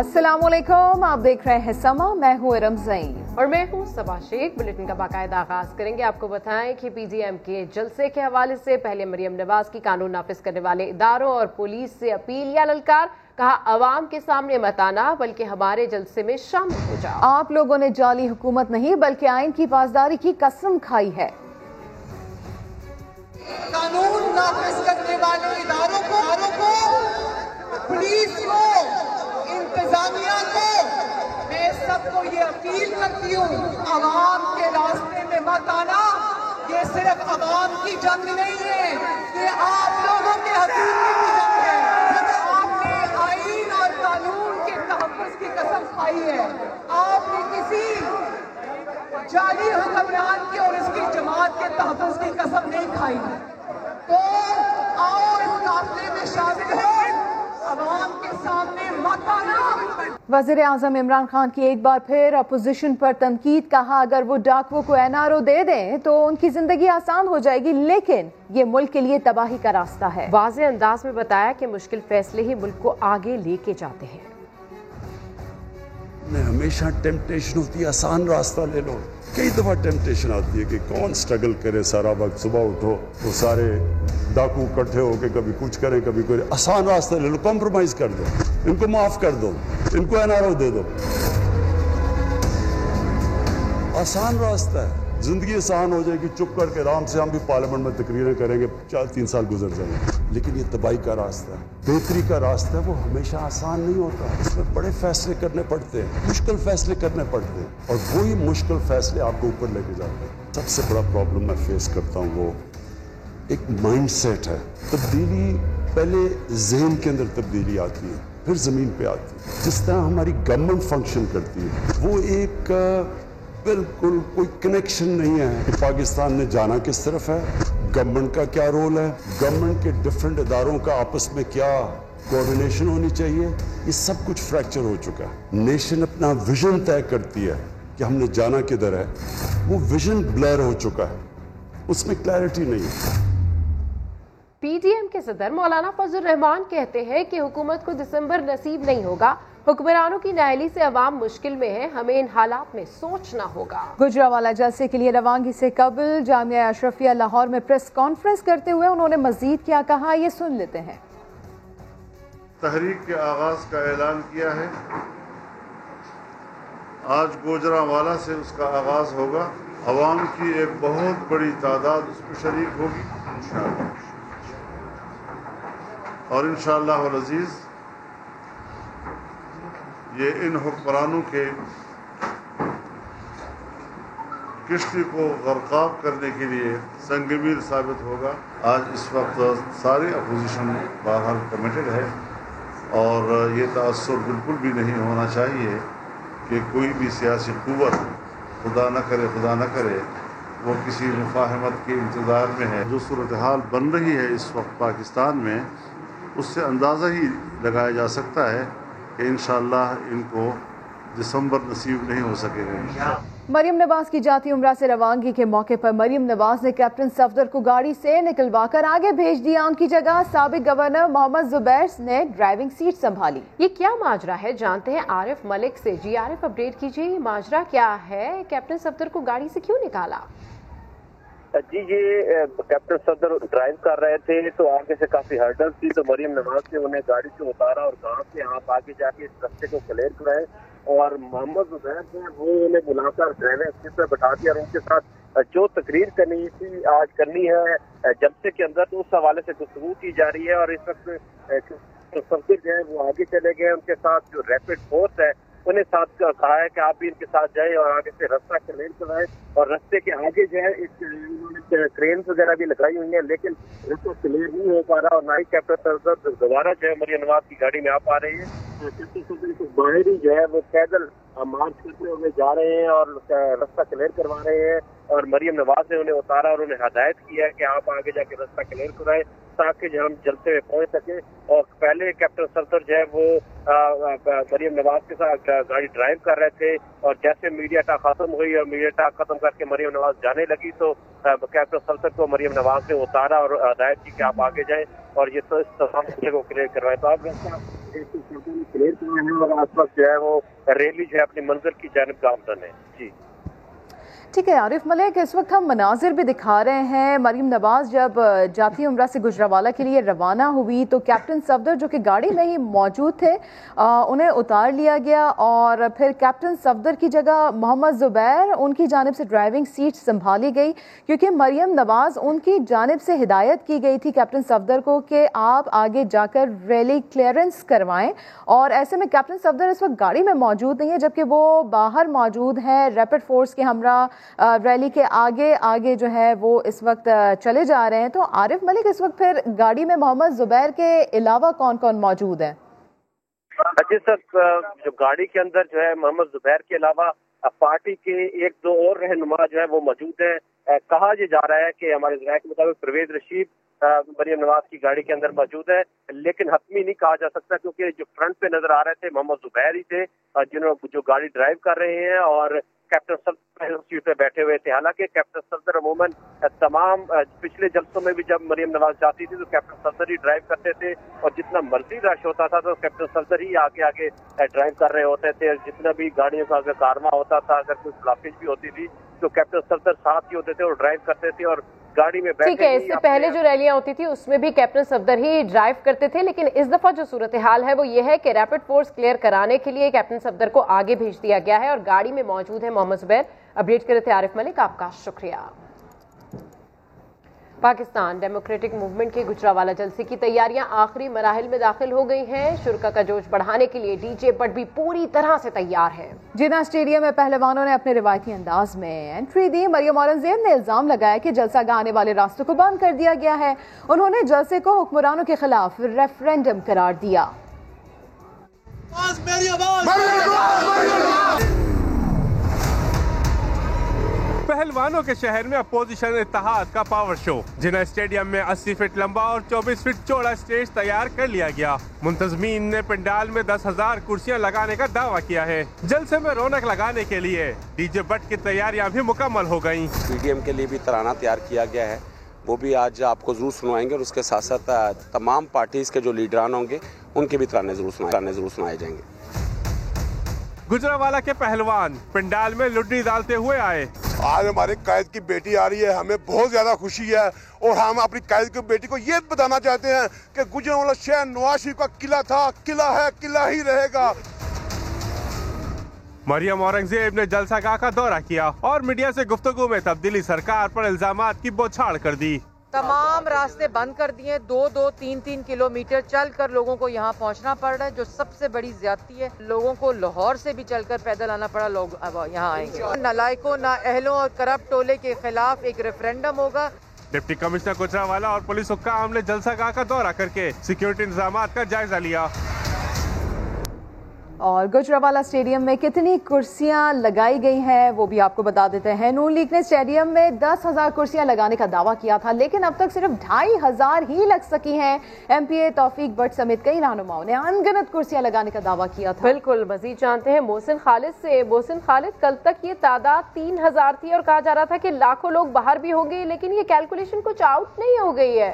अस्सलाम वालेकुम, आप देख रहे हैं समा, मैं हूँ इरम ज़ईन और मैं हूँ सबा शेख। बुलेटिन का बाकायदा आगाज करेंगे। आपको बताएं कि पीडीएम के जलसे के हवाले से पहले मरियम नवाज की कानून नाफिज करने वाले इदारों और पुलिस से अपील या ललकार। कहा अवाम के सामने मत आना बल्कि हमारे जलसे में शामिल हो जाओ। आप लोगों ने जाली हुकूमत नहीं बल्कि आइन की पासदारी की कसम खाई है। कानून नाफिज करने वाले इदारों को, पुलिस को, इंतजामिया को, मैं सबको ये अपील करती हूँ, अवाम के रास्ते में मत आना। ये सिर्फ अवाम की जंग नहीं है, ये आप लोगों के हकूक़ की जंग है। आपने आइन और कानून के तहफ़्फ़ुज़ की कसम खाई है। आपने किसी जाली हुक्मरान की और इसकी जमात के तहफ़्फ़ुज़ की कसम नहीं खाई। तो आओ इस काफ़िले में शामिल हो, अवाम के सामने मत आना। वज़ीर आज़म इमरान खान की एक बार फिर अपोजिशन पर तनकीद। कहा अगर वो डाकुओं को एनआरओ दे दें तो उनकी जिंदगी आसान हो जाएगी, लेकिन ये मुल्क के लिए तबाही का रास्ता है। वाज़ेह अंदाज में बताया कि मुश्किल फैसले ही मुल्क को आगे लेके जाते हैं। हमेशा टेम्पटेशन होती है आसान रास्ता ले लो। कई दफा टेम्पटेशन आती है कि कौन स्ट्रगल करे सारा वक्त। सुबह उठो तो सारे डाकू इकट्ठे होके कभी कुछ करें कभी कोई आसान रास्ता ले लो, कॉम्प्रोमाइज कर दो, इनको माफ कर दो, इनको एनआरओ दे दो। आसान रास्ता है, जिंदगी आसान हो जाएगी। चुप करके आराम से हम भी पार्लियामेंट में तकरीरें करेंगे, 4-3 साल गुजर जाएंगे। लेकिन ये तबाही का रास्ता है, बेहतरी का रास्ता है, वो हमेशा आसान नहीं होता। इसमें बड़े फैसले करने पड़ते हैं, मुश्किल फैसले करने पड़ते हैं, और वही मुश्किल फैसले आपको ऊपर लेके जाते हैं। सबसे बड़ा प्रॉब्लम मैं फेस करता हूँ वो एक माइंड सेट है। तब्दीली पहले जहन के अंदर तब्दीली आती है, फिर ज़मीन पे आती है। जिस तरह हमारी गवर्नमेंट फंक्शन करती है, वो एक बिल्कुल कोई कनेक्शन नहीं है कि पाकिस्तान में जाना किस तरफ है, गवर्नमेंट का क्या रोल है, गवर्नमेंट के डिफरेंट इदारों का आपस में क्या कोऑर्डिनेशन होनी चाहिए। ये सब कुछ फ्रैक्चर हो चुका है। नेशन अपना विजन तय करती है कि हमने जाना किधर है, वो विजन ब्लर हो चुका है, उसमें क्लैरिटी नहीं है। पीडीएम के सदर मौलाना फजल रहमान कहते हैं कि हुकूमत को दिसंबर नसीब नहीं होगा। हुक्मरानों की नाअहली से अवाम मुश्किल में है, हमें इन हालात में सोचना होगा। गुजरावाला जलसे के लिए रवानगी से कबल जामिया अशरफिया लाहौर में प्रेस कॉन्फ्रेंस करते हुए उन्होंने मजीद क्या कहा, ये सुन लेते हैं। तहरीक के आगाज का ऐलान किया है, आज गुजरावाला से उसका आगाज होगा। अवाम की एक बहुत बड़ी तादाद उसमें शरीक होगी इंशाअल्लाह, और इंशाअल्लाह वल अज़ीज़ ये इन हुक्मरानों के किश्ती को गरकाब करने के लिए संगमीर साबित होगा। आज इस वक्त सारी अपोजिशन बहरहाल कमिटेड है, और ये तअस्सुर बिल्कुल भी नहीं होना चाहिए कि कोई भी सियासी क़ुव्वत खुदा न करे वो किसी मुफाहमत के इंतज़ार में है। जो सूरत हाल बन रही है इस वक्त पाकिस्तान में, उससे अंदाज़ा ही लगाया जा सकता है कि इंशाअल्लाह इनको दिसंबर नसीब नहीं हो सकेगा। मरियम नवाज की जाती उम्रा से रवानगी के मौके पर मरियम नवाज ने कैप्टन सफदर को गाड़ी से निकलवाकर आगे भेज दिया। उनकी जगह साबिक गवर्नर मोहम्मद जुबैर ने ड्राइविंग सीट संभाली। ये क्या माजरा है, जानते हैं आरिफ मलिक से। जी आरिफ, अपडेट कीजिए, ये माजरा क्या है? कैप्टन सफदर को गाड़ी से क्यों निकाला? जी, ये कैप्टन सफदर ड्राइव कर रहे थे तो आगे से काफी हर्डल्स थी, तो मरियम नवाज ने उन्हें गाड़ी से उतारा और कहा कि आप आगे जाके इस रास्ते को क्लियर कराएं, और मोहम्मद जुबैर ने वो उन्हें बुलाकर ड्राइविंग सीट पर बैठा दिया और उनके साथ जो तकरीर करनी थी आज करनी है जलसे के अंदर, तो उस हवाले से गुफ्तगू की जा रही है। और इस वक्त सफदर जो है वो आगे चले गए, उनके साथ जो रैपिड फोर्स है उन्हें साथ कहा है कि आप भी इनके साथ जाए और आगे से रास्ता क्लियर कराएं। और रास्ते के आगे जो है इन्होंने क्रेन वगैरह भी लगाई हुई है, लेकिन रास्ता क्लियर नहीं हो पा रहा, और ना ही कैप्टन सफदर दोबारा जो है मरियम नवाज की गाड़ी में आ पा रही है। कैप्टन सफदर को बाहर ही जो है वो पैदल मार्च करते हुए जा रहे हैं और रास्ता क्लियर करवा रहे हैं, और मरियम नवाज ने उन्हें उतारा और उन्हें हदायत किया कि आप आगे जाके रास्ता क्लियर कराएं ताकि जो हम जलसे में पहुंच सके। और पहले कैप्टन सफदर जो है वो मरियम नवाज के साथ गाड़ी ड्राइव कर रहे थे, और जैसे मीडिया टाक खत्म हुई और मीडिया टाक खत्म करके मरियम नवाज जाने लगी तो कैप्टन सफदर को मरियम नवाज ने उतारा और हदायत की कि आप आगे जाएं और ये तो इस तमाम को क्लियर करवाएं। तो आप क्लियर किया है और आस पास जो है वो रैली जो है अपनी मंजिल की जानिब गामजन है। जी ठीक है आरिफ मलिक, इस वक्त हम मनाजिर भी दिखा रहे हैं। मरीम नवाज जब जाती उम्रा से गुजरावाला के लिए रवाना हुई तो कैप्टन सफदर जो कि गाड़ी में ही मौजूद थे उन्हें उतार लिया गया और फिर कैप्टन सफदर की जगह मोहम्मद जुबैर उनकी जानिब से ड्राइविंग सीट संभाली गई, क्योंकि मरीम नवाज उनकी जानिब से हिदायत की गई थी कैप्टन सफदर को कि आप आगे जाकर रैली क्लियरेंस करवाएं। और ऐसे में कैप्टन सफदर इस वक्त गाड़ी में मौजूद नहीं है, जबकि वो बाहर मौजूद हैं रैपिड फोर्स के हमरा रैली के आगे आगे जो है वो इस वक्त चले जा रहे हैं। तो आरिफ मलिक, इस वक्त फिर गाड़ी में मोहम्मद जुबैर के अलावा कौन कौन मौजूद है? जी सर, जो गाड़ी के अंदर जो है मोहम्मद जुबैर के अलावा पार्टी के एक दो और रहनुमा जो है वो मौजूद है। कहा ये जा रहा है कि हमारे ज़राए के मुताबिक परवेज रशीद मरीम नवाज की गाड़ी के अंदर मौजूद है, लेकिन हतमी नहीं कहा जा सकता क्योंकि जो फ्रंट पे नजर आ रहे थे मोहम्मद जुबैर ही थे जिन्होंने जो गाड़ी ड्राइव कर रहे हैं और कैप्टन सफदर सीट पे बैठे हुए थे। हालांकि कैप्टन सफदर अमूमन तमाम पिछले जलसों में भी जब मरीम नवाज जाती थी तो कैप्टन सफदर ही ड्राइव करते थे और जितना मर्जी रश होता था तो कैप्टन सफदर ही आगे आगे ड्राइव कर रहे होते थे। जितना भी गाड़ियों का अगर कारवा होता था, अगर कोई ब्लॉकेज भी होती थी तो कैप्टन सफदर साथ ही होते थे और ड्राइव करते थे और गाड़ी में बैठे। ठीक है, इससे पहले जो रैलियां होती थी उसमें भी कैप्टन सफदर ही ड्राइव करते थे, लेकिन इस दफा जो सूरत हाल है वो ये है कि रैपिड फोर्स क्लियर कराने के लिए कैप्टन सफदर को आगे भेज दिया गया है और गाड़ी में मौजूद है मोहम्मद जुबैर। अपडेट कर रहे थे आरिफ मलिक, आपका शुक्रिया। पाकिस्तान डेमोक्रेटिक मूवमेंट के गुजरावाला जलसे की तैयारियां आखिरी मराहिल में दाखिल हो गई हैं। शुरा का जोश बढ़ाने के लिए डीजे बट भी पूरी तरह से तैयार है। जिना स्टेडियम में पहलवानों ने अपने रिवायती अंदाज में एंट्री दी। मरियम औरंगजेब ने इल्जाम लगाया कि जलसा गाह आने वाले रास्तों को बंद कर दिया गया है। उन्होंने जलसे को हुक्मरानों के खिलाफ रेफरेंडम करार दिया। पहलवानों के शहर में अपोजिशन इत्तेहाद का पावर शो। जिना स्टेडियम में 80 फीट लंबा और 24 फीट चौड़ा स्टेज तैयार कर लिया गया। मुंतजमीन ने पंडाल में 10,000 कुर्सियां लगाने का दावा किया है। जलसे में रौनक लगाने के लिए डीजे बट की तैयारियां भी मुकम्मल हो गयी। पीडीएम के लिए भी तराना तैयार किया गया है, वो भी आज आपको जरूर सुनवाएंगे और उसके साथ साथ तमाम पार्टीज के जो लीडरान होंगे उनके भी तराने जरूर सुनाए जाएंगे। गुजरावाला के पहलवान पंडाल में लुड्डी डालते हुए आए। आज हमारे कैद की बेटी आ रही है, हमें बहुत ज्यादा खुशी है और हम अपनी कैद की बेटी को ये बताना चाहते हैं कि गुजरावाला शहर नवाज शरीफ का किला था, किला है, किला ही रहेगा। मरियम औरंगजेब ने जलसागाह का दौरा किया और मीडिया से गुफ्तगू में तब्दीली सरकार पर इल्जामात की बौछार कर दी। तमाम रास्ते बंद कर दिए, 2-3 किलोमीटर चलकर लोगों को यहाँ पहुँचना पड़ रहा है, जो सबसे बड़ी ज्यादती है। लोगों को लाहौर से भी चलकर पैदल आना पड़ा, लोग अब यहाँ आएंगे। नालायकों, नाअहलों और करप्ट टोले के खिलाफ एक रेफरेंडम होगा। डिप्टी कमिश्नर गुजरावाला और पुलिस हुक्काम ने जलसागाह का दौरा करके सिक्योरिटी इंतजामात का जायजा लिया। और गुजरावाला स्टेडियम में कितनी कुर्सियां लगाई गई हैं वो भी आपको बता देते हैं। नून लीग ने स्टेडियम में 10,000 कुर्सियां लगाने का दावा किया था, लेकिन अब तक सिर्फ 2,500 ही लग सकी हैं। एमपीए तौफीक भट्ट समेत कई रहनुमाओं ने अनगिनत कुर्सियां लगाने का दावा किया था। बिल्कुल, मजीद जानते हैं मोहसिन खालिद से। मोहसिन खालिद, कल तक ये तादाद 3,000 थी और कहा जा रहा था कि लाखों लोग बाहर भी होंगे, लेकिन ये कैलकुलेशन कुछ आउट नहीं हो गई है।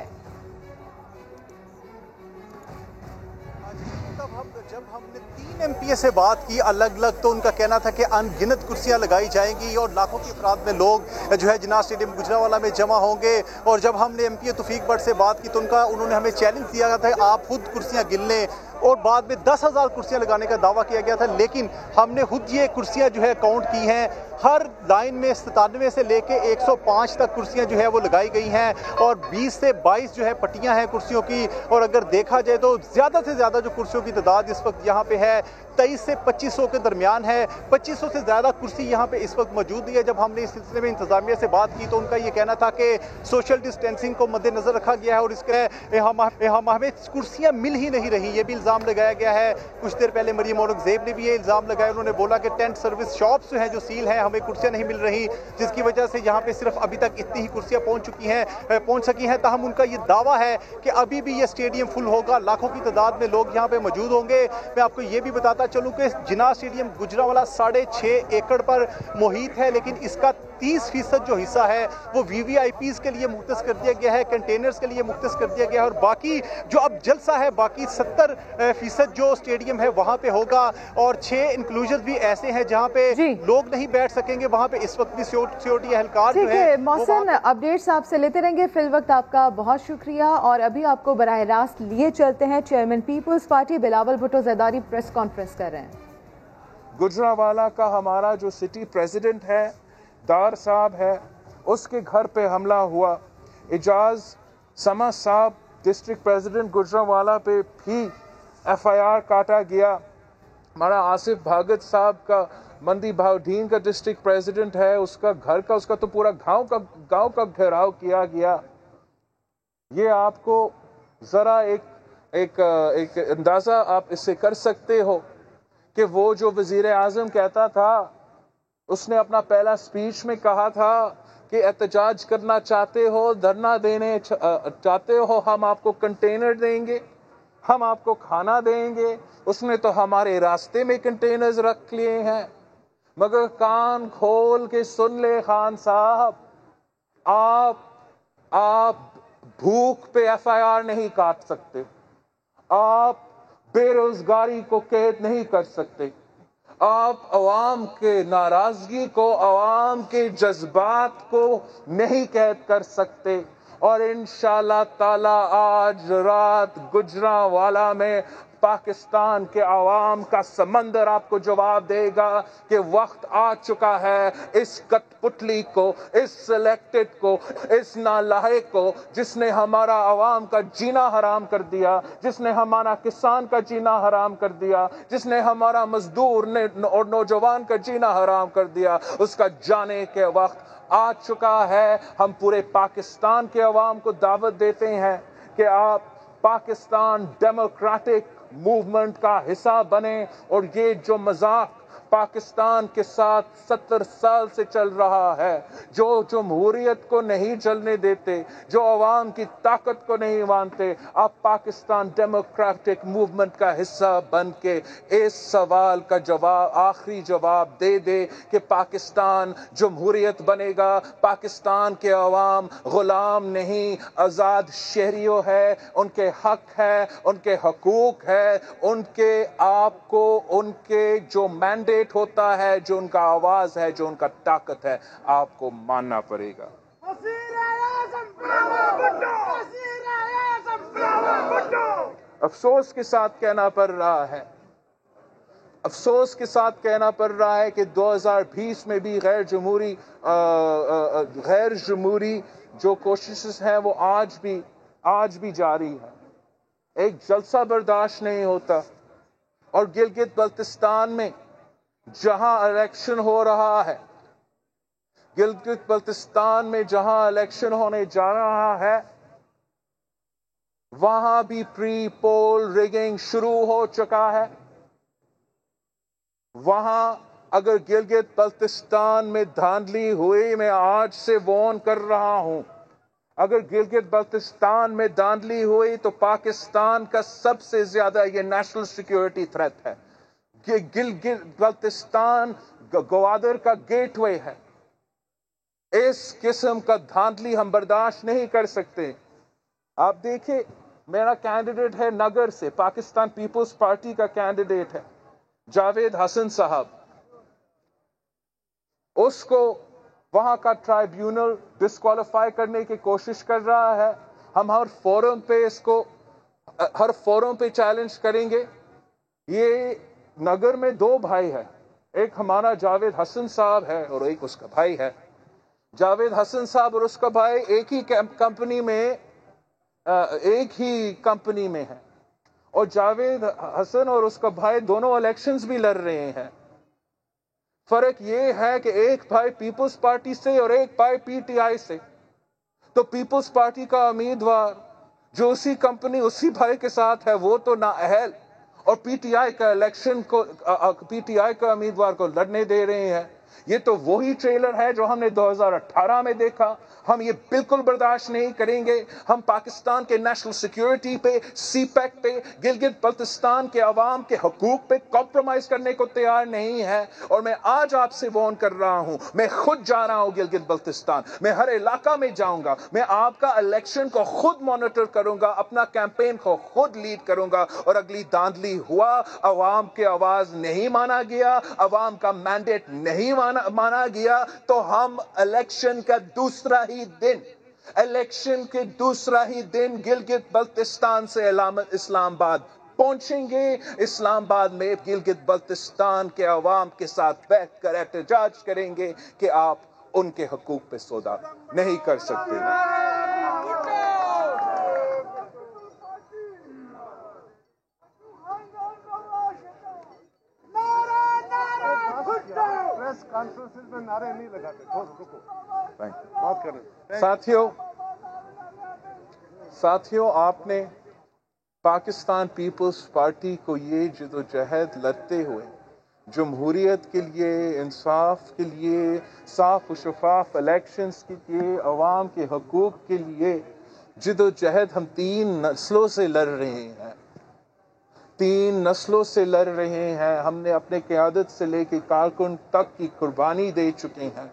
जब हमने 3 एमपीए से बात की अलग अलग, तो उनका कहना था कि अनगिनत कुर्सियां लगाई जाएंगी और लाखों की अफराद में लोग जो है जिना स्टेडियम गुजरावाला में जमा होंगे। और जब हमने एमपीए तौफीक भट्ट से बात की तो उन्होंने हमें चैलेंज दिया था आप खुद कुर्सियां गिन लें, और बाद में 10,000 कुर्सियां लगाने का दावा किया गया था। लेकिन हमने खुद ये कुर्सियां जो है काउंट की हैं। हर लाइन में 97 से लेके 105 तक कुर्सियां जो है वो लगाई गई हैं और 20 से 22 जो है पट्टियां हैं कुर्सियों की। और अगर देखा जाए तो ज़्यादा से ज़्यादा जो कुर्सियों की तादाद इस वक्त यहाँ पे है 23 से 2500 के दरमियान है। 2500 से ज़्यादा कुर्सी यहाँ पे इस वक्त मौजूद नहीं है। जब हमने इस सिलसिले में इंतजामिया से बात की तो उनका ये कहना था कि सोशल डिस्टेंसिंग को मद्देनजर रखा गया है और इसके हमें कुर्सियाँ मिल ही नहीं रही, ये भी इल्ज़ाम लगाया गया है। कुछ देर पहले मरियम औरंगजेब ने भी ये इल्ज़ाम लगाया। उन्होंने बोला कि टेंट सर्विस शॉप्स जो हैं जो सील हैं, हमें कुर्सियाँ नहीं मिल रही, जिसकी वजह से यहाँ पे सिर्फ अभी तक इतनी ही कुर्सियाँ पहुँच सकी हैं। ताहम उनका ये दावा है कि अभी भी ये स्टेडियम फुल होगा, लाखों की तादाद में लोग यहाँ पे मौजूद होंगे। मैं आपको ये भी बताता चलूँ कि जिना स्टेडियम गुजरावाला 6.5 एकड़ पर मुहित है, लेकिन इसका 30% जो हिस्सा है वो वीवीआईपीज़ के लिए मुख्तस कर दिया गया है, कंटेनर्स के लिए मुख्तस कर दिया गया है। और बाकी जो अब जलसा है, बाकी 70 50% जो स्टेडियम है वहाँ पे होगा, और 6 इंक्लूजन भी ऐसे हैं जहाँ पे लोग नहीं बैठ सकेंगे, वहाँ पे इस वक्त भी सिक्योरिटी एहलकार जो है। मौसम अपडेट्स आपसे लेते रहेंगे, फिल वक्त आपका बहुत शुक्रिया। और अभी आपको बराह रास्त लिए चलते हैं, chairman peoples party Bilawal Bhutto Zardari press conference कर रहे हैं। गुजरांवाला का हमारा जो सिटी प्रेसिडेंट है, दार साहब है, उसके घर पे हमला हुआ। इजाज समा साहब डिस्ट्रिक्ट प्रेसिडेंट गुजरांवाला पे भी FIR काटा गया। हमारा आसिफ भागत साहब का मंदी भावडीन का डिस्ट्रिक्ट प्रेसिडेंट है, उसका घर का, उसका तो पूरा गांव का घेराव किया गया। ये आपको जरा एक अंदाजा आप इससे कर सकते हो कि वो जो वजीर आज़म कहता था, उसने अपना पहला स्पीच में कहा था कि एहतजाज करना चाहते हो, धरना देने चाहते हो, हम आपको कंटेनर देंगे, हम आपको खाना देंगे। उसने तो हमारे रास्ते में कंटेनर्स रख लिए हैं। मगर कान खोल के सुन ले खान साहब, आप भूख पे FIR नहीं काट सकते, आप बेरोजगारी को कैद नहीं कर सकते, आप अवाम के नाराजगी को, अवाम के जज्बात को नहीं कैद कर सकते। और इंशाअल्लाह ताला आज रात गुजरांवाला में पाकिस्तान के अवाम का समंदर आपको जवाब देगा कि वक्त आ चुका है इस कठपुतली को, इस सिलेक्टेड को, इस नालायक को, जिसने हमारा अवाम का जीना हराम कर दिया, जिसने हमारा किसान का जीना हराम कर दिया, जिसने हमारा मजदूर और नौजवान का जीना हराम कर दिया, उसका जाने के वक्त आ चुका है। हम पूरे पाकिस्तान के अवाम को दावत देते हैं कि आप पाकिस्तान डेमोक्रेटिक मूवमेंट का हिस्सा बने, और ये जो मजाक पाकिस्तान के साथ 70 साल से चल रहा है, जो जमहूरियत को नहीं चलने देते, जो अवाम की ताकत को नहीं मानते, आप पाकिस्तान डेमोक्रेटिक मूवमेंट का हिस्सा बन के इस सवाल का जवाब, आखिरी जवाब दे दे कि पाकिस्तान जमहूरियत बनेगा, पाकिस्तान के अवाम गुलाम नहीं, आज़ाद शहरियों है, उनके हक है, उनके हकूक है, उनके आपको उनके जो मैंडेट होता है, जो उनका आवाज है, जो उनका ताकत है, आपको मानना पड़ेगा। अफसोस के साथ कहना पड़ रहा है, अफसोस के साथ कहना पड़ रहा है कि 2020 में भी गैर जमहूरी जो कोशिशें हैं वो आज भी जारी है। एक जलसा बर्दाश्त नहीं होता। और गिलगित बल्तिस्तान में जहां इलेक्शन हो रहा है, गिलगित बल्तिस्तान में जहां इलेक्शन होने जा रहा है, वहां भी प्री पोल रिगिंग शुरू हो चुका है। वहां अगर गिलगित बल्तिस्तान में धांधली हुई, मैं आज से वार्न कर रहा हूं, अगर गिलगित बल्तिस्तान में धांधली हुई तो पाकिस्तान का सबसे ज्यादा ये नेशनल सिक्योरिटी थ्रेट है। गिलगित बल्तिस्तान गवादर का गेटवे है। इस किस्म का धांधली हम बर्दाश्त नहीं कर सकते। आप देखिए, मेरा कैंडिडेट है नगर से, पाकिस्तान पीपल्स पार्टी का कैंडिडेट है जावेद हसन साहब। उसको वहां का ट्राइब्यूनल डिस्क्वालीफाई करने की कोशिश कर रहा है। हम हर फोरम पे चैलेंज करेंगे। ये नगर में 2 भाई है, एक हमारा जावेद हसन साहब है और एक उसका भाई है। जावेद हसन साहब और उसका भाई एक ही कंपनी में है, और जावेद हसन और उसका भाई दोनों इलेक्शंस भी लड़ रहे हैं। फर्क ये है कि एक भाई पीपल्स पार्टी से और एक भाई PTI से। तो पीपल्स पार्टी का उम्मीदवार जो उसी कंपनी उसी भाई के साथ है, वो तो नाअहल, और PTI का इलेक्शन को PTI का उम्मीदवार को लड़ने दे रहे हैं। یہ تو وہی ٹریلر ہے جو ہم نے 2018 میں دیکھا. ہم یہ بالکل برداشت نہیں کریں گے. ہم پاکستان کے نیشنل سیکیورٹی پہ، سی پیک پہ، گلگت بلتستان کے عوام کے حقوق پہ کمپرومائز کرنے کو تیار نہیں ہے. اور میں آج آپ سے وارن کر رہا ہوں، میں خود جا رہا ہوں گلگت بلتستان، میں ہر علاقہ میں جاؤں گا، میں آپ کا الیکشن کو خود مانیٹر کروں گا، اپنا کیمپین کو خود لیڈ کروں گا. اور اگلی داندلی ہوا، عوام کی آواز نہیں مانا گیا، عوام کا مینڈیٹ نہیں مانا گیا، تو ہم الیکشن کے دوسرا ہی دن گلگت بلتستان سے اسلام آباد پہنچیں گے. اسلام آباد میں گلگت بلتستان کے عوام کے ساتھ بیٹھ کر احتجاج کریں گے کہ آپ ان کے حقوق پہ سودا نہیں کر سکتے. ساتھیوں، آپ نے پاکستان پیپلز پارٹی کو یہ جدوجہد لڑتے ہوئے جمہوریت کے لیے، انصاف کے لیے، صاف و شفاف الیکشنز کے لیے، عوام کے حقوق کے لیے جدوجہد ہم 3 نسلوں سے لڑ رہے ہیں. 3 نسلوں سے لڑ رہے ہیں. ہم نے اپنے قیادت سے لے کے کارکن تک کی قربانی دے چکے ہیں.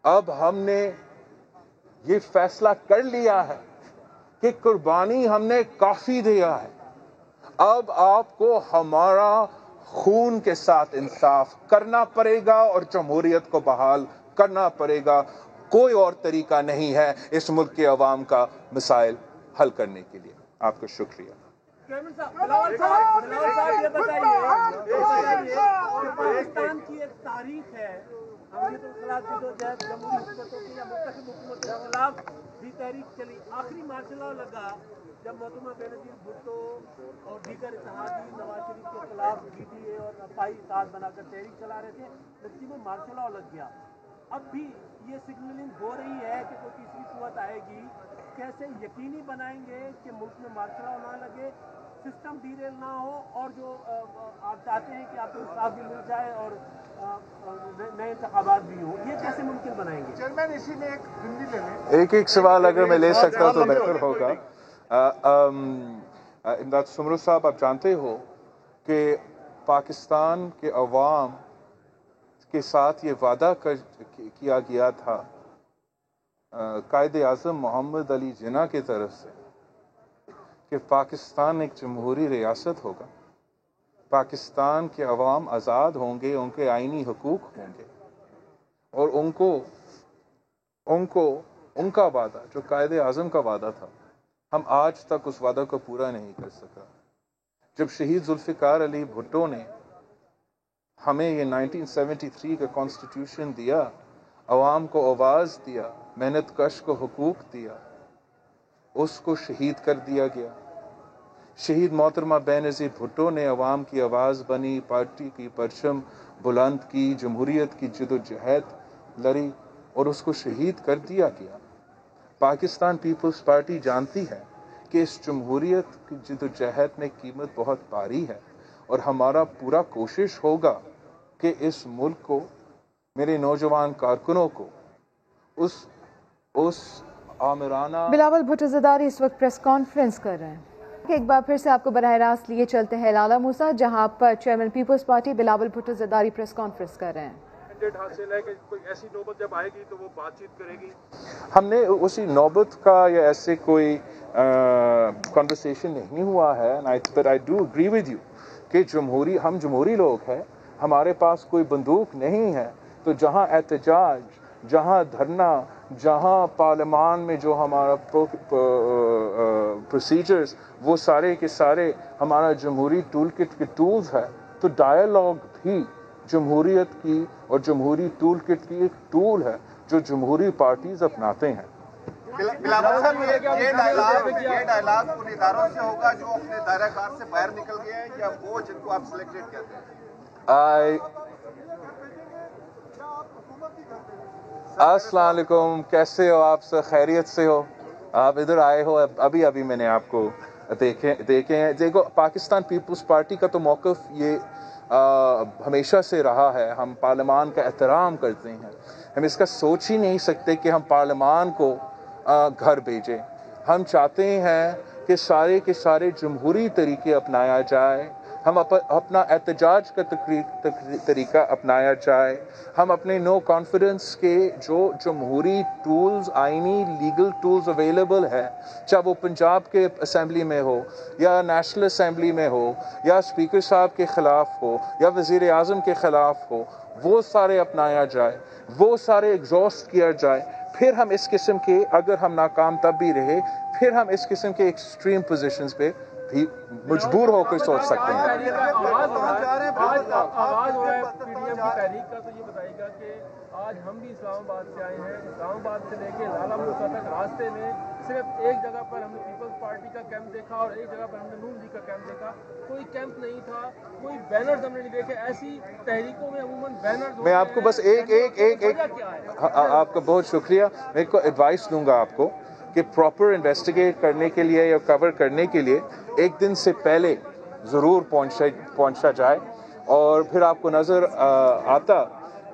اب ہم نے یہ فیصلہ کر لیا ہے کہ قربانی ہم نے کافی دیا ہے. اب آپ کو ہمارا خون کے ساتھ انصاف کرنا پڑے گا اور جمہوریت کو بحال کرنا پڑے گا. کوئی اور طریقہ نہیں ہے اس ملک کے عوام کا مسائل حل کرنے کے لیے. آپ کا شکریہ. پاکستان کی ایک تاریخ ہے، جمہوری حکومتوں کی یا مختلف حکومتوں کے خلاف بھی تحریک چلی. آخری مارشل لا لگا جب محترمہ بینظیر بھٹو اور دیگر اتحادی نواز شریف کے خلاف PTA اور اپائی اتحاد بنا کر تحریک چلا رہے تھے. نتیجے میں مارشل لا لگ گیا. اب بھی یہ سگنلنگ ہو رہی ہے کہ کوئی تیسری قوت آئے گی. کیسے یقینی بنائیں گے کہ ملک میں مارشل لا نہ لگے، سسٹم ڈیریل نہ ہو، اور جو آپ چاہتے ہیں کہ آپ کو انصاف بھی مل جائے اور نئے انتخابات بھی ہوں، یہ کیسے ممکن بنائیں گے؟ چیئرمین اسی میں ایک ہندی لے لیں. ایک سوال اگر میں لے سکتا تو بہتر ہوگا. امداد سمرو صاحب، آپ جانتے ہو کہ پاکستان کے عوام کے ساتھ یہ وعدہ کیا گیا تھا قائد اعظم محمد علی جناح کی طرف سے کہ پاکستان ایک جمہوری ریاست ہوگا، پاکستان کے عوام آزاد ہوں گے، ان کے آئینی حقوق ہوں گے، اور ان کا وعدہ جو قائد اعظم کا وعدہ تھا، ہم آج تک اس وعدہ کو پورا نہیں کر سکا. جب شہید ذوالفقار علی بھٹو نے ہمیں یہ 1973 کا کانسٹیٹیوشن دیا، عوام کو آواز دیا، محنت کش کو حقوق دیا، اس کو شہید کر دیا گیا. شہید محترمہ بینظیر بھٹو نے عوام کی آواز بنی، پارٹی کی پرچم بلند کی، جمہوریت کی جدوجہد لڑی اور اس کو شہید کر دیا گیا. پاکستان پیپلز پارٹی جانتی ہے کہ اس جمہوریت کی جدوجہد میں قیمت بہت بھاری ہے، اور ہمارا پورا کوشش ہوگا کہ اس ملک کو، میرے نوجوان کارکنوں کو اس آمرانہ. بلاول بھٹو زرداری اس وقت پریس کانفرنس کر رہے ہیں. ایک بار پھر سے آپ کو براہ راست لیے چلتے ہیں لالا موسیٰ، جہاں پر chairman Peoples Party Bilawal Bhutto Zardari press conference کر رہے ہیں. حاصل ہے کہ کوئی ایسی نوبت جب آئے گی تو وہ بات چیت کرے گی. ہم نے اسی نوبت کا یا ایسے کوئی کنورسیشن نہیں ہوا ہے. but I do agree with you کہ ہم جمہوری لوگ ہیں، ہمارے پاس کوئی بندوق نہیں ہے. تو جہاں احتجاج، جہاں دھرنا، جہاں پارلیمان میں جو ہمارا پروسیجرز، وہ سارے کے سارے ہمارا جمہوری ٹول کٹ کے ٹولز ہے. تو ڈائلاگ بھی جمہوریت کی اور جمہوری ٹول کٹ کی ایک ٹول ہے جو جمہوری پارٹیز اپناتے ہیں. بلاول صاحب، یہ ڈائلاگ ان اداروں سے ہوگا جو اپنے دائرہ کار سے باہر نکل گئے ہیں، یا وہ جن کو آپ سلیکٹڈ کہتے ہیں؟ السلام علیکم، کیسے ہو آپ؟ سے خیریت سے ہو؟ آپ ادھر آئے ہو؟ ابھی میں نے آپ کو دیکھے ہیں. دیکھو، پاکستان پیپلز پارٹی کا تو موقف یہ ہمیشہ سے رہا ہے. ہم پارلیمان کا احترام کرتے ہیں. ہم اس کا سوچ ہی نہیں سکتے کہ ہم پارلیمان کو گھر بھیجیں. ہم چاہتے ہیں کہ سارے کے سارے جمہوری طریقے اپنایا جائے. ہم اپنا احتجاج کا طریقہ اپنایا جائے. ہم اپنے نو کانفیڈنس کے جو جمہوری ٹولز، آئینی لیگل ٹولز اویلیبل ہے، چاہے وہ پنجاب کے اسمبلی میں ہو یا نیشنل اسمبلی میں ہو یا اسپیکر صاحب کے خلاف ہو یا وزیر اعظم کے خلاف ہو، وہ سارے اپنایا جائے، وہ سارے ایگزاسٹ کیا جائے. پھر ہم اس قسم کے، اگر ہم ناکام تب بھی رہے، پھر ہم اس قسم کے ایکسٹریم پوزیشنز پہ بھی مجبور ہو کر سوچ سکتے ہیں. آواز ہو رہا ہے پی ڈی ایم کی تحریک کا، تو یہ بتائیے گا کہ آج ہم بھی اسلام آباد سے آئے ہیں. اسلام آباد سے لے کے لالہ موسیٰ تک راستے میں صرف ایک جگہ پر ہم نے پیپلز پارٹی کا کیمپ دیکھا اور ایک جگہ پر ہم نے نون لیگ کا کیمپ دیکھا. کوئی کیمپ نہیں تھا، کوئی بینرز ہم نے نہیں دیکھے. ایسی تحریکوں میں عموماً بینرز. میں آپ کو بس ایک آپ کا بہت شکریہ. میں ایک ایڈوائس دوں گا آپ کو کہ پراپر انویسٹیگیٹ کرنے کے لیے یا کور کرنے کے لیے ایک دن سے پہلے ضرور پہنچا جائے. اور پھر آپ کو نظر آتا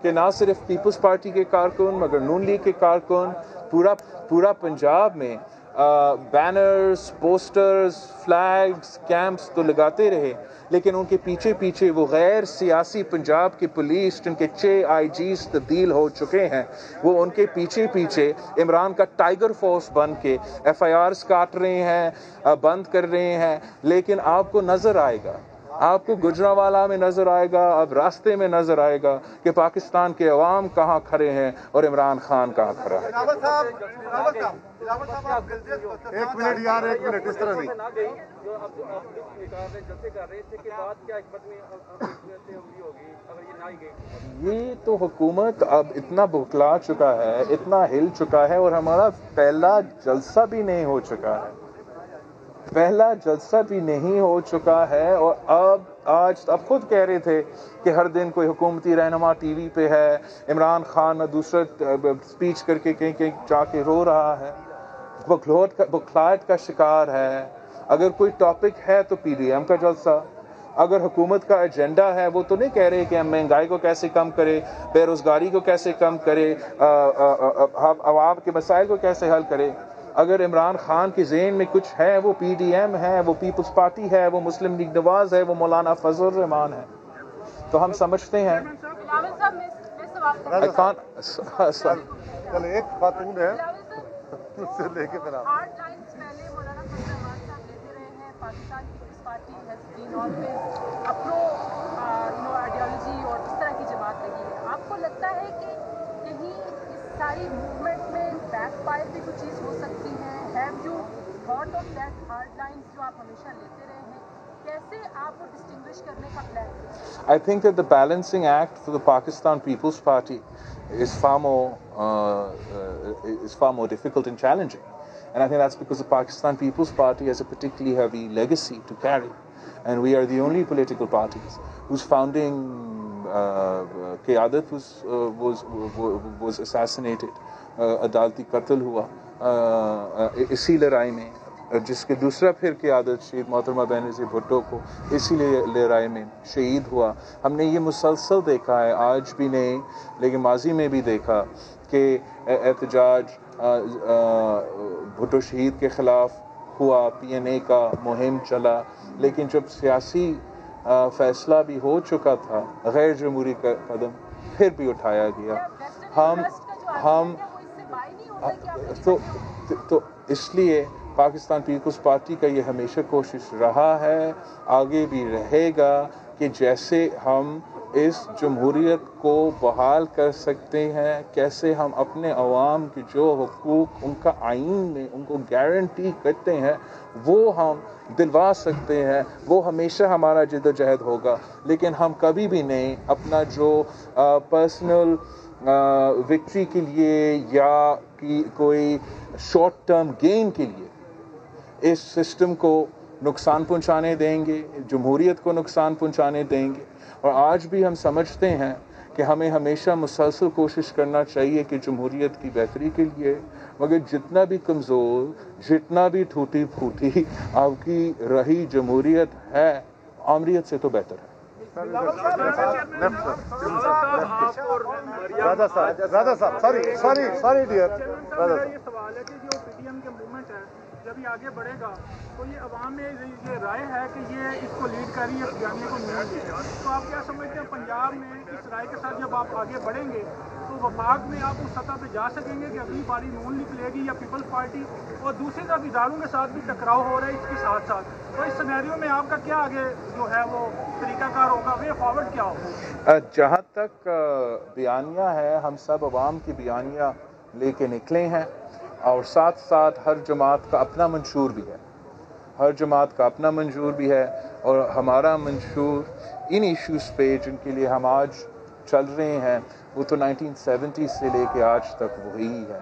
کہ نہ صرف پیپلز پارٹی کے کارکن مگر نون لیگ کے کارکن پورا پنجاب میں بینرز، پوسٹرز، فلیگز، کیمپس تو لگاتے رہے، لیکن ان کے پیچھے وہ غیر سیاسی پنجاب کی پولیس جن کے 6 IGs تبدیل ہو چکے ہیں، وہ ان کے پیچھے عمران کا ٹائیگر فورس بن کے FIRs کاٹ رہے ہیں، بند کر رہے ہیں. لیکن آپ کو نظر آئے گا، آپ کو گجرانوالہ میں نظر آئے گا، اب راستے میں نظر آئے گا کہ پاکستان کے عوام کہاں کھڑے ہیں اور عمران خان کہاں کھڑا ہے. ایک منٹ اس طرح نہیں. یہ تو حکومت اب اتنا بکلا چکا ہے، اتنا ہل چکا ہے، اور ہمارا پہلا جلسہ بھی نہیں ہو چکا ہے. اور اب خود کہہ رہے تھے کہ ہر دن کوئی حکومتی رہنما ٹی وی پہ ہے، عمران خان دوسرا اسپیچ کر کے کہیں جا کے رو رہا ہے، بکھلاہٹ کا شکار ہے. اگر کوئی ٹاپک ہے تو PDM کا جلسہ. اگر حکومت کا ایجنڈا ہے، وہ تو نہیں کہہ رہے کہ ہم مہنگائی کو کیسے کم کرے، بے روزگاری کو کیسے کم کرے، عوام کے مسائل کو کیسے حل کرے. اگر عمران خان کے ذہن میں کچھ ہے، وہ PDM ہے، وہ پیپلز پارٹی ہے، وہ مسلم لیگ نواز ہے، وہ مولانا فضل الرحمان ہے. تو ہم سمجھتے ہیں ایک خاتون ہے سے لے کے پھر Pakistan Peoples Party has been always اپنو آئیڈیالوجی اور اس طرح کی جماعت رہی ہے. آپ کو لگتا ہے کہ کہیں اس ساری موومنٹ میں بیک فائر بھی کچھ چیز ہو سکتی ہے؟ Have you thought of that hard lines جو آپ ہمیشہ لیتے رہے ہیں، کیسے آپ کو ڈسٹنگوش کرنے کا پلان ہے؟ I think that the balancing act for the Pakistan People's Party is far more difficult and challenging. And I think that's because the Pakistan People's Party has a particularly heavy legacy to carry. And we are the only political parties whose founding Qiyadat was assassinated. Adalati qatl hua isi لڑائی میں، جس کے دوسرا پھر قیادت شہید محترمہ بینظیر بھٹو کو اسی لڑائی میں شہید ہوا. ہم نے یہ مسلسل دیکھا ہے، آج بھی نہیں لیکن ماضی میں بھی دیکھا کہ احتجاج بھٹو شہید کے خلاف ہوا، PNA کا مہم چلا، لیکن جب سیاسی فیصلہ بھی ہو چکا تھا، غیر جمہوری قدم پھر بھی اٹھایا گیا. ہم تو اس لیے پاکستان پیپلز پارٹی کا یہ ہمیشہ کوشش رہا ہے، آگے بھی رہے گا کہ جیسے ہم اس جمہوریت کو بحال کر سکتے ہیں، کیسے ہم اپنے عوام کے جو حقوق ان کا آئین میں ان کو گارنٹی کرتے ہیں وہ ہم دلوا سکتے ہیں، وہ ہمیشہ ہمارا جد و جہد ہوگا. لیکن ہم کبھی بھی نہیں اپنا جو پرسنل وکٹری کے لیے یا کوئی شارٹ ٹرم گین کے لیے اس سسٹم کو نقصان پہنچانے دیں گے، جمہوریت کو نقصان پہنچانے دیں گے. اور آج بھی ہم سمجھتے ہیں کہ ہمیں ہمیشہ مسلسل کوشش کرنا چاہیے کہ جمہوریت کی بہتری کے لیے، مگر جتنا بھی کمزور، جتنا بھی ٹوٹی پھوٹی آپ کی رہی جمہوریت ہے، آمریت سے تو بہتر ہے. राजा साहब सॉरी डियर राजा ये सवाल है कि जो पीडीएम के मूवमेंट है जब ये आगे बढ़ेगा तो ये अवाम में ये राय है कि ये इसको लीड कर रही है बियानिया को नून लीग, तो आप क्या समझते हैं पंजाब में इस राय के साथ जब आप आगे बढ़ेंगे तो वफाक में आप उस सतह पे जा सकेंगे कि अगली बारी नून लीग लेगी या पीपल्स पार्टी, और दूसरी तरफ इदारों के साथ भी टकराव हो रहा है इसके साथ साथ, तो इस सिनेरियो में आपका क्या आगे जो है वो तरीकाकार होगा, वे फॉरवर्ड क्या होगा? जहाँ तक बयानिया है, हम सब अवाम की बयानिया लेके निकले हैं और साथ साथ हर जमात का अपना मंशूर भी है, हर जमात का अपना मंशूर भी है, और हमारा मंशूर इन इश्यूज़ पे जिनके लिए हम आज चल रहे हैं वो तो 1970 से लेके आज तक वही है,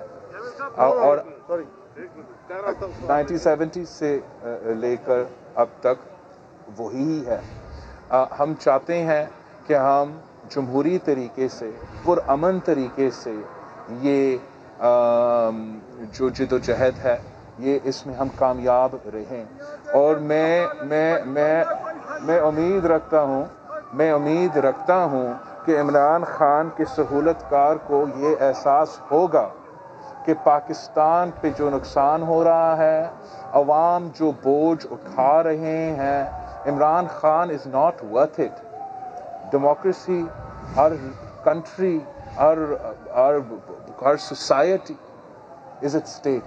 और 1970 से लेकर अब तक वही है। हम चाहते हैं कि हम जमहूरी तरीके से, पुरअमन तरीके से ये जो जिदोजहद है ये इसमें हम कामयाब रहें, और मैं उम्मीद रखता हूँ कि इमरान खान के सहूलतकार को ये एहसास होगा कि पाकिस्तान पे जो नुकसान हो रहा है, अवाम जो बोझ उठा रहे हैं, Imran Khan is not worth it. Democracy, our country, our society is at stake.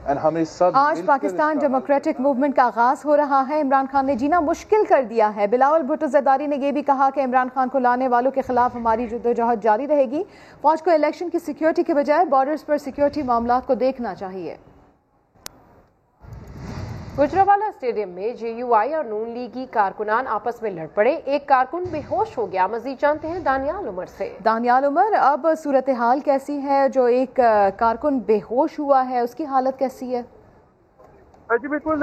And हमें सब आज पाकिस्तान डेमोक्रेटिक मूवमेंट का आगाज हो रहा है। इमरान खान ने जीना मुश्किल कर दिया है। बिलावल भुट्टो ज़रदारी ने यह भी कहा कि इमरान खान को लाने वालों के खिलाफ हमारी जद्दोजहद जारी रहेगी। फौज को इलेक्शन की सिक्योरिटी के बजाय बॉर्डर्स पर सिक्योरिटी मामलात को देखना चाहिए। गुजरावाला स्टेडियम में जेयूआई और नून लीगी कारकुनान आपस में लड़ पड़े, एक कारकुन बेहोश हो गया। मजीद जानते हैं दानियाल उमर से। दानियाल उमर, अब सूरत हाल कैसी है? जो एक कारकुन बेहोश हुआ है उसकी हालत कैसी है? जी बिल्कुल,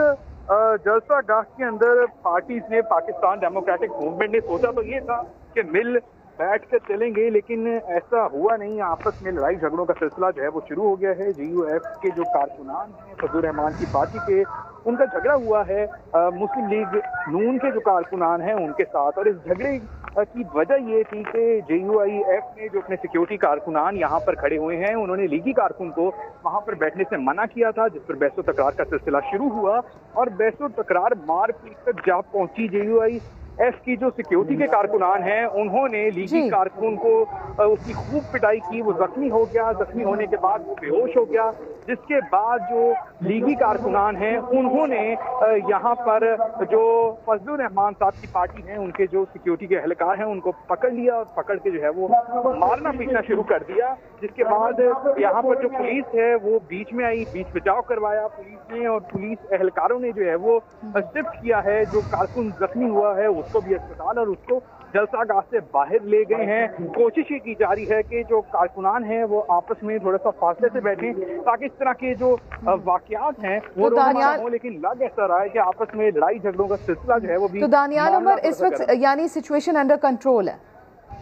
जलसा गाह के अंदर पार्टीज ने, पाकिस्तान डेमोक्रेटिक मूवमेंट ने सोचा तो ये था कि मिल बैठ कर चलेंगे, लेकिन ऐसा हुआ नहीं। आपस में लड़ाई झगड़ों का सिलसिला जो है वो शुरू हो गया है। जेयूएफ के जो कारकुनान हैं फजलुर रहमान की पार्टी के, उनका झगड़ा हुआ है मुस्लिम लीग नून के जो कारकुनान हैं उनके साथ, और इस झगड़े की वजह ये थी कि जेयूआईएफ ने जो अपने सिक्योरिटी कारकुनान यहाँ पर खड़े हुए हैं, उन्होंने लीगी कारकुन को वहाँ पर बैठने से मना किया था, जिस पर बहसो तकरार का सिलसिला शुरू हुआ, और बहसो तकरार मार पीट तक जा पहुंची। जेयूआईएफ की जो सिक्योरिटी के कारकुनान हैं उन्होंने लीगी कारकुन को उसकी खूब पिटाई की, वो जख्मी हो गया। जख्मी होने के बाद वो बेहोश हो गया, जिसके बाद जो लीगी कारकुनान हैं उन्होंने यहाँ पर जो फजलुर रहमान साहब की पार्टी है, उनके जो सिक्योरिटी के एहलकार हैं, उनको पकड़ लिया और पकड़ के जो है वो मारना पीटना शुरू कर दिया। जिसके बाद यहाँ पर जो पुलिस है वो बीच में आई, बीच बचाव करवाया पुलिस ने, और पुलिस एहलकारों ने जो है वो शिफ्ट किया है। जो कारकुन जख्मी हुआ है उसको भी अस्पताल और उसको जलसागाह से बाहर ले गए हैं। कोशिश ये की जा रही है कि जो कारकुनान हैं वो आपस में थोड़ा सा फासले से बैठें, ताकि इस तरह के जो वाकयात हैं वो रोज़मर्रा हो, लेकिन लग ऐसा रहा है कि आपस में लड़ाई झगड़ों का सिलसिला जो है वो भी। तो दानियाल उमर, इस वक्त यानी सिचुएशन अंडर कंट्रोल है?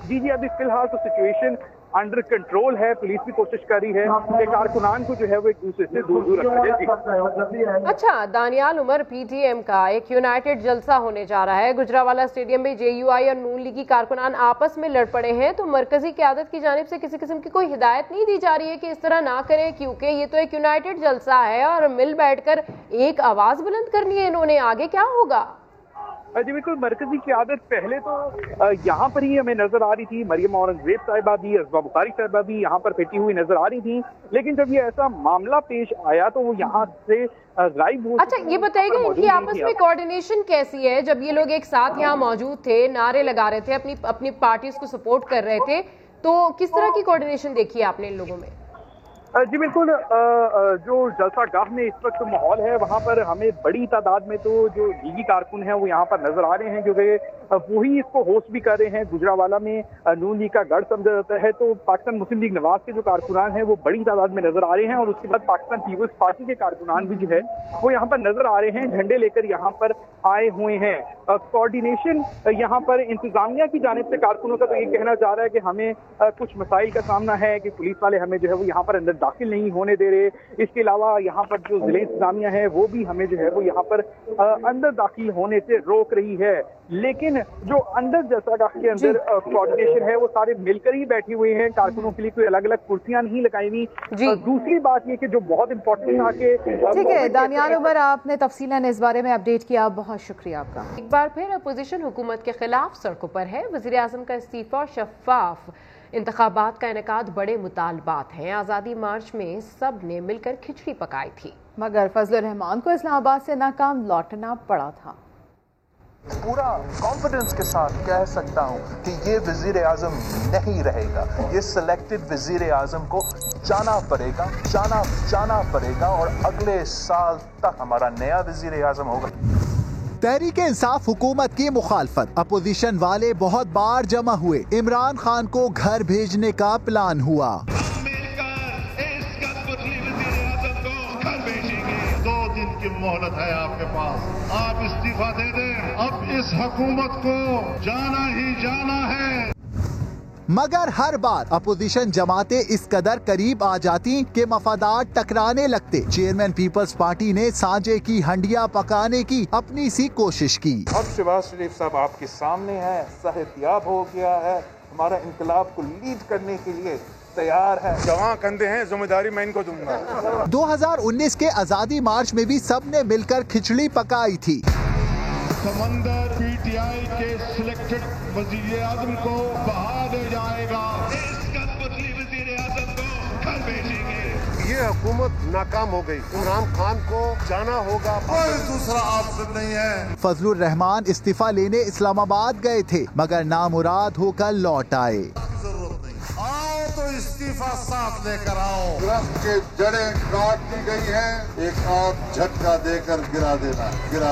जी, अभी फिलहाल तो सिचुएशन अंडर कंट्रोल है। पुलिस भी कोशिश कर रही है कि कारकुनान को जो है वो एक दूसरे से दूर रखें। अच्छा दानियाल उमर, पीटीएम का एक यूनाइटेड जलसा होने जा रहा है। गुजरावाला स्टेडियम में जेयूआई और नून लीगी कारकुनान आपस में लड़ पड़े हैं, तो मरकजी क़यादत की जानिब से किसी किस्म की कोई हिदायत नहीं दी जा रही है कि इस तरह ना करें, क्योंकि ये तो एक यूनाइटेड जलसा है और मिल बैठकर एक आवाज बुलंद करनी है इन्होंने। आगे क्या होगा? जी बिल्कुल, मरकजी क़यादत पहले तो यहाँ पर ही हमें नजर आ रही थी। मरियम औरंगजेब साहिबा भी, असबा बुखारी साहिबा भी यहाँ पर बैठी हुई नजर आ रही थी, लेकिन जब ये ऐसा मामला पेश आया तो वो यहाँ से गायब हो। अच्छा ये बताइएगा, इनकी आपस में कोऑर्डिनेशन कैसी है? जब ये लोग एक साथ यहाँ मौजूद थे, नारे लगा रहे थे, अपनी पार्टीज को सपोर्ट कर रहे थे, तो किस तरह की कोऑर्डिनेशन देखी है आपने इन लोगों में? जी बिल्कुल, जो जलसा गाह में इस वक्त माहौल है वहाँ पर हमें बड़ी तादाद में तो जो लीगी कारकुन हैं वो यहाँ पर नजर आ रहे हैं, क्योंकि वही इसको होस्ट भी कर रहे हैं। गुजरावाला में नून लीग का गढ़ समझा जाता है, तो पाकिस्तान मुस्लिम लीग नवाज के जो कारकुनान हैं वो बड़ी तादाद में नजर आ रहे हैं, और उसके बाद पाकिस्तान पीपल्स पार्टी के कारकुनान भी जो है वो यहाँ पर नजर आ रहे हैं, झंडे लेकर यहाँ पर आए हुए हैं। कोऑर्डिनेशन यहाँ पर इंतजामिया की जानिब से कारकुनों का तो ये कहना जा रहा है कि हमें कुछ मसाइल का सामना है कि पुलिस वाले हमें जो है वो यहाँ पर अंदर दाखिल नहीं होने दे रहे। इसके अलावा यहाँ पर जो जिले इंतजामिया है वो भी हमें जो है वो यहाँ पर अंदर दाखिल होने से रोक रही है। लेकिन लेकिन जो अंदर जलसागाह के अंदर कोऑर्डिनेशन है वो सारे मिलकर ही बैठी हुई हैं, कारकुनों के लिए कोई अलग अलग कुर्सियां नहीं लगाई हुई। दूसरी बात ये कि जो बहुत इंपॉर्टेंट था कि ठीक है दानियाल उमर, आपने तफसीलन इस बारे में अपडेट किया, बहुत शुक्रिया आपका। एक बार फिर अपोजिशन हुकूमत के खिलाफ सड़कों पर है। वज़ीर आज़म का इस्तीफा और शफाफ इंतखाबात का इनेकाद बड़े मुतालबात हैं। आज़ादी मार्च में सब ने मिलकर खिचड़ी पकाई थी, मगर फजलुर रहमान को इस्लामाबाद से नाकाम लौटना पड़ा था। पूरा कॉन्फिडेंस के साथ कह सकता हूं कि ये वजीर आजम नहीं रहेगा, ये सिलेक्टेड वजीर आजम को जाना पड़ेगा और अगले साल तक हमारा नया वजीर आजम होगा। तहरीक इंसाफ हुकूमत की मुखालफत, अपोजिशन वाले बहुत बार जमा हुए, इमरान खान को घर भेजने का प्लान हुआ। 2 दिन की मोहलत है आपके पास, आप इस्तीफा दे दें, अब इस हुकूमत को जाना ही जाना है। मगर हर बार अपोजिशन जमातें इस कदर करीब आ जाती कि मफादात टकराने लगते। चेयरमैन पीपल्स पार्टी ने सांझे की हंडिया पकाने की अपनी सी कोशिश की। अब शहबाज शरीफ साहब आपके सामने है, सेहतियाब हो गया है, हमारा इंकलाब को लीड करने के लिए तैयार है। जवां कंधे हैं, जिम्मेदारी मैं इनको दूंगा। 2019 के आजादी मार्च में भी सबने मिलकर खिचड़ी पकाई थी। समंदर पीटीआई के सिलेक्टेड वजीर आजम को बहा दे जाएगा, वजीर आजम को घर भेजेंगे। ये हुकूमत नाकाम हो गई, इमरान खान को जाना होगा, कोई दूसरा ऑप्शन नहीं है। फजलुर रहमान इस्तीफा लेने इस्लामाबाद गए थे, मगर नामुराद होकर लौट आए। आओ तो इस्तीफा साथ लेकर आओ। दरख्त के जड़ें काट दी गई हैं, एक आग झटका देकर गिरा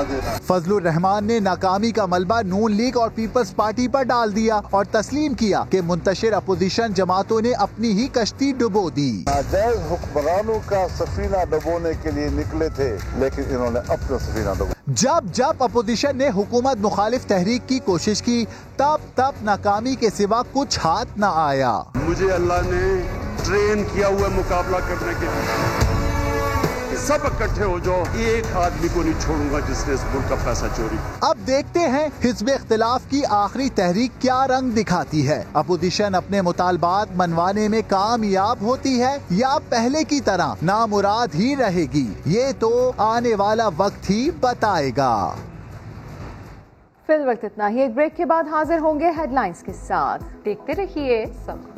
देना। फजलुर रहमान ने नाकामी का मलबा नून लीग और पीपल्स पार्टी पर डाल दिया और तस्लीम किया कि मुंतशिर अपोजिशन जमातों ने अपनी ही कश्ती डुबो दी। नाजायज हुक्मरानों का सफीना डुबोने के लिए निकले थे, लेकिन इन्होंने अपना सफीना डुबो। जब अपोजिशन ने हुकूमत मुखालिफ तहरीक की कोशिश की, तब नाकामी के सिवा कुछ हाथ न आया। मुझे अल्लाह ने ट्रेन किया हुआ मुकाबला करने के लिए। सब इकट्ठे हो जाओ, एक आदमी को नहीं छोड़ूंगा जिसने इस मुल्क का पैसा चोरी। अब देखते हैं हिज़्ब इख्तिलाफ की आखिरी तहरीक क्या रंग दिखाती है। अपोजिशन अपने मुतालबात मनवाने में कामयाब होती है या पहले की तरह नामुराद ही रहेगी, ये तो आने वाला वक्त ही बताएगा। फिल वक्त इतना ही, एक ब्रेक के बाद हाजिर होंगे हेडलाइंस के साथ। देखते रहिए सब।